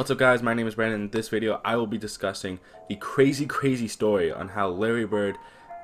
What's up guys, my name is Brandon. In this video I will be discussing the crazy story on how Larry Bird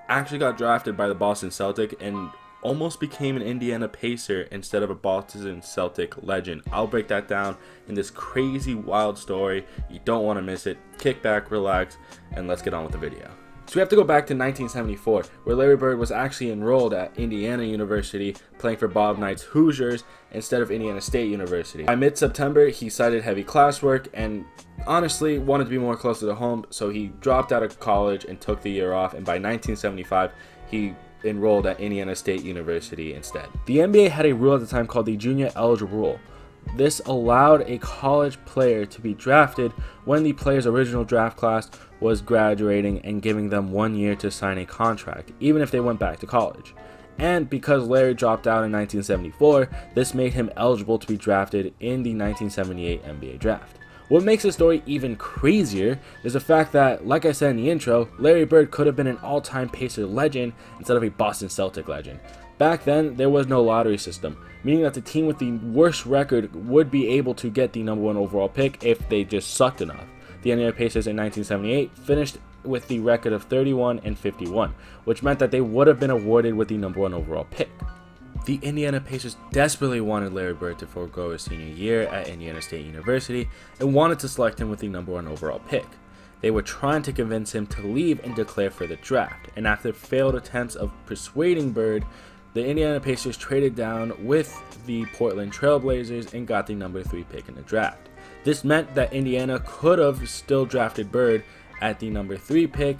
actually got drafted by the Boston Celtics and almost became an Indiana Pacer instead of a Boston Celtic legend. I'll break that down in this crazy wild story. You don't want to miss it. Kick back, relax, and let's get on with the video. So we have to go back to 1974, where Larry Bird was actually enrolled at Indiana University, playing for Bob Knight's Hoosiers instead of Indiana State University. By mid-September, he cited heavy classwork and honestly wanted to be more closer to home, so he dropped out of college and took the year off, and by 1975, he enrolled at Indiana State University instead. The NBA had a rule at the time called the Junior Eligible Rule. This allowed a college player to be drafted when the player's original draft class was graduating and giving them 1 year to sign a contract, even if they went back to college. And because Larry dropped out in 1974, this made him eligible to be drafted in the 1978 NBA draft. What makes the story even crazier is the fact that, like I said in the intro, Larry Bird could have been an all-time Pacer legend instead of a Boston Celtic legend. Back then, there was no lottery system, meaning that the team with the worst record would be able to get the #1 overall pick if they just sucked enough. The Indiana Pacers in 1978 finished with the record of 31-51, which meant that they would have been awarded with the #1 overall pick. The Indiana Pacers desperately wanted Larry Bird to forego his senior year at Indiana State University and wanted to select him with the #1 overall pick. They were trying to convince him to leave and declare for the draft, and after failed attempts of persuading Bird, the Indiana Pacers traded down with the Portland Trail Blazers and got the #3 pick in the draft. This meant that Indiana could have still drafted Bird at the #3 pick,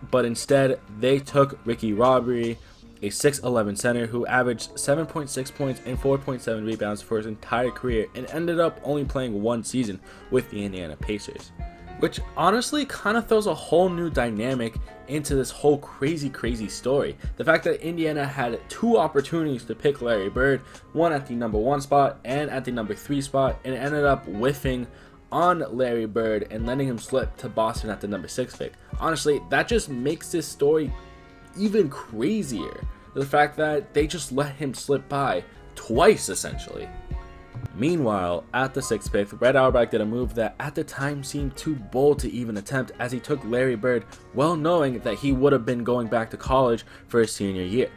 but instead they took Ricky Robbery, a 6'11 center who averaged 7.6 points and 4.7 rebounds for his entire career and ended up only playing 1 season with the Indiana Pacers. Which honestly kind of throws a whole new dynamic into this whole crazy story. The fact that Indiana had 2 opportunities to pick Larry Bird, one at the #1 spot and at the #3 spot, and ended up whiffing on Larry Bird and letting him slip to Boston at the #6 pick. Honestly, that just makes this story even crazier. The fact that they just let him slip by twice, essentially. Meanwhile, at the 6th pick, Red Auerbach did a move that at the time seemed too bold to even attempt, as he took Larry Bird, well knowing that he would have been going back to college for his senior year.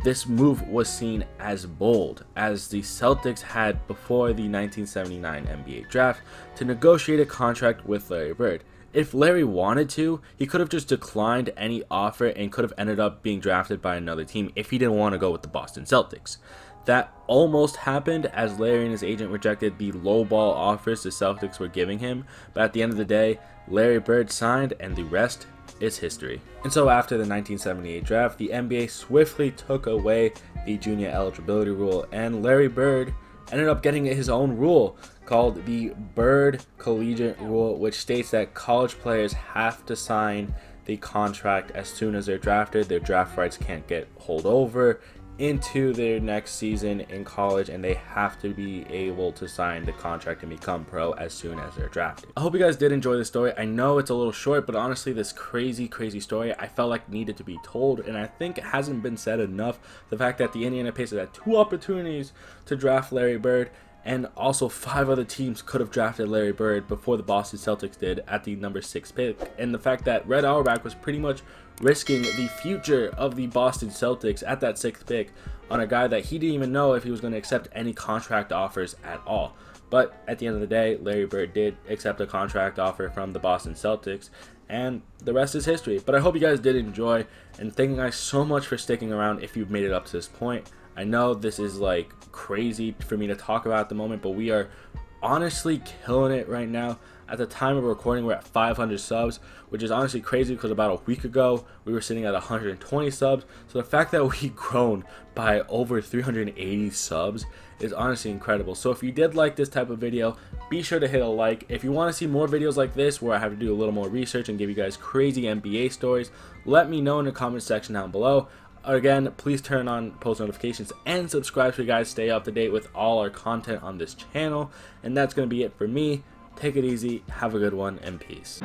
This move was seen as bold, as the Celtics had before the 1979 NBA draft to negotiate a contract with Larry Bird. If Larry wanted to, he could have just declined any offer and could have ended up being drafted by another team if he didn't want to go with the Boston Celtics. That almost happened, as Larry and his agent rejected the lowball offers the Celtics were giving him, but at the end of the day, Larry Bird signed and the rest is history. And so after the 1978 draft, the NBA swiftly took away the junior eligibility rule, and Larry Bird ended up getting his own rule called the Bird Collegiate Rule, which states that college players have to sign the contract as soon as they're drafted. Their draft rights can't get held over into their next season in college, and they have to be able to sign the contract and become pro as soon as they're drafted. I hope you guys did enjoy this story. I know it's a little short, but honestly, this crazy story I felt like needed to be told, and I think it hasn't been said enough. The fact that the Indiana Pacers had 2 opportunities to draft Larry Bird, and also 5 other teams could have drafted Larry Bird before the Boston Celtics did at the #6 pick, and the fact that Red Auerbach was pretty much risking the future of the Boston Celtics at that 6th pick on a guy that he didn't even know if he was going to accept any contract offers at all. But at the end of the day, Larry Bird did accept a contract offer from the Boston Celtics, and the rest is history. But I hope you guys did enjoy, and thank you guys so much for sticking around if you've made it up to this point. I know this is like crazy for me to talk about at the moment, but we are honestly killing it right now. At the time of recording, we're at 500 subs, which is honestly crazy because about a week ago we were sitting at 120 subs. So the fact that we've grown by over 380 subs is honestly incredible. So if you did like this type of video, be sure to hit a like. If you want to see more videos like this where I have to do a little more research and give you guys crazy NBA stories, let me know in the comment section down below. Again, please turn on post notifications and subscribe so you guys stay up to date with all our content on this channel. And that's going to be it for me. Take it easy, have a good one, and peace.